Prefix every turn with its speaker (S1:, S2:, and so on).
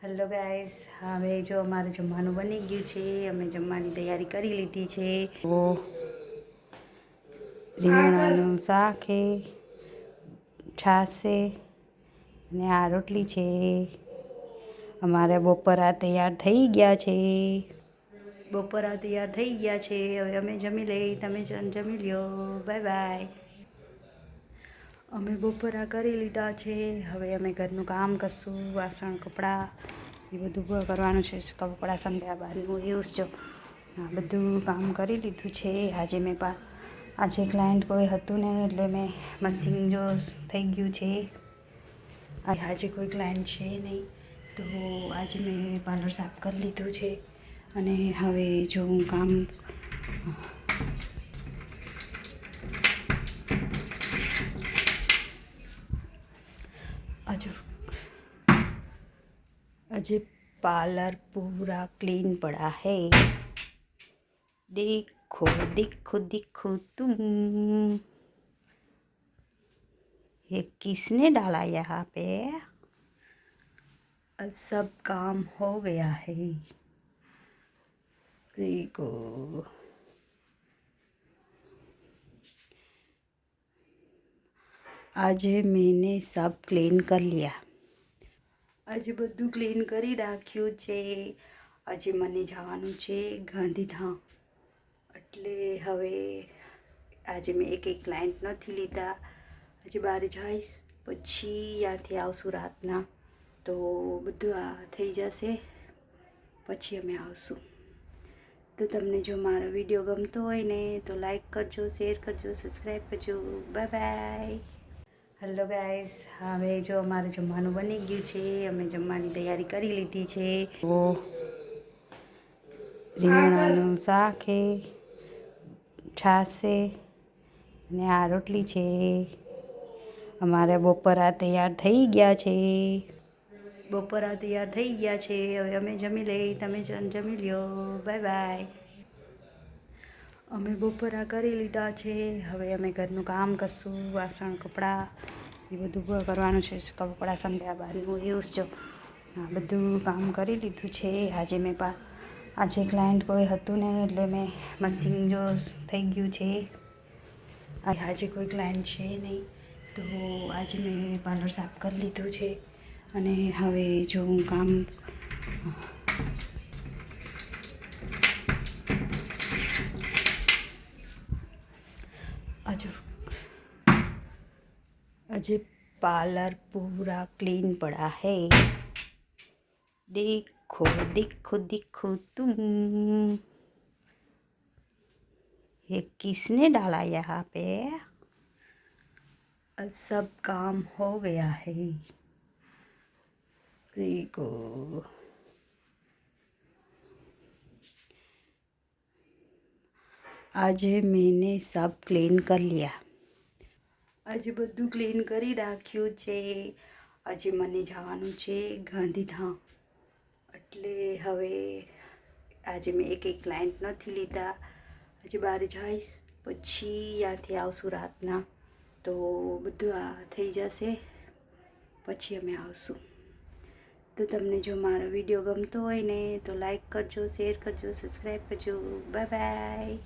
S1: Hello guys, હવે જો અમારું જમવાનું બની ગયું છે. અમે જમવાની તૈયારી કરી લીધી છે. તો રીંગણાનું શાક છે, છાશ છે ને આ રોટલી છે. અમારે બપોરા તૈયાર થઈ ગયા છે. હવે અમે જમી લઈ, તમે જમી લ્યો. Bye bye. અમે બપોરા કરી લીધા છે. હવે અમે ઘરનું કામ કરશું, વાસણ કપડાં એ બધું કરવાનું છે. કપડાં સંધ્યા બહારનું એવું જ આ બધું કામ કરી લીધું છે. આજે ક્લાયન્ટ કોઈ હતું ને એટલે મેં મશીન જો થઈ ગયું છે. આજે કોઈ ક્લાયન્ટ છે નહીં તો આજે મેં પાર્લર સાફ કરી લીધું છે. અને હવે જો હું કામ अजय पार्लर पूरा क्लीन पड़ा है। देखो देखो देखो तुम, ये किसने डाला यहाँ पे? सब काम हो गया है। देखो आज मैंने सब क्लीन कर लिया. આજે બધું ક્લીન કરી રાખ્યું છે. આજે મને જવાનું છે ગાંધીધામ, એટલે હવે આજે મેં એક ક્લાયન્ટ નથી લીધા. આજે બહાર જઈશ, પછી ત્યાંથી આવશું રાતના, તો બધું આ થઈ જશે પછી અમે આવશું. તો તમને જો મારો વિડીયો ગમતો હોય ને તો લાઈક કરજો, શેર કરજો, સબસ્ક્રાઈબ કરજો. Bye bye. હેલો ગાઈસ, હવે જો અમારું જમવાનું બની ગયું છે. અમે જમવાની તૈયારી કરી લીધી છે. તો રીંગણાનું શાક છે, છાશ છે ને આ રોટલી છે. અમારે બપોરા તૈયાર થઈ ગયા છે. હવે અમે જમી લઈ, તમે જમી લ્યો. Bye bye. અમે બપોરા કરી લીધા છે. હવે અમે ઘરનું કામ કરશું, વાસણ કપડાં એ બધું કરવાનું છે. કપડાં સંધ્યા બહારનું એવું જ આ બધું કામ કરી લીધું છે. આજે ક્લાયન્ટ કોઈ હતું ને એટલે મેં મશીન જો થઈ ગયું છે. આજે કોઈ ક્લાયન્ટ છે નહીં તો આજે મેં પાર્લર સાફ કરી લીધું છે. અને હવે જો હું કામ अजय पार्लर पूरा क्लीन पड़ा है। देखो देखो देखो तुम, ये किसने डाला यहाँ पे? सब काम हो गया है। देखो आज मैंने सब क्लीन कर लिया. આજે બધું ક્લીન કરી રાખ્યું છે. આજે મને જવાનું છે ગાંધીધામ, એટલે હવે આજે મેં એક ક્લાયન્ટ નથી લીધા. આજે બહાર જઈશ, પછી ત્યાંથી આવશું રાતના, તો બધું આ થઈ જશે પછી અમે આવશું. તો તમને જો મારો વિડીયો ગમતો હોય ને તો લાઈક કરજો, શેર કરજો, સબસ્ક્રાઈબ કરજો. Bye bye.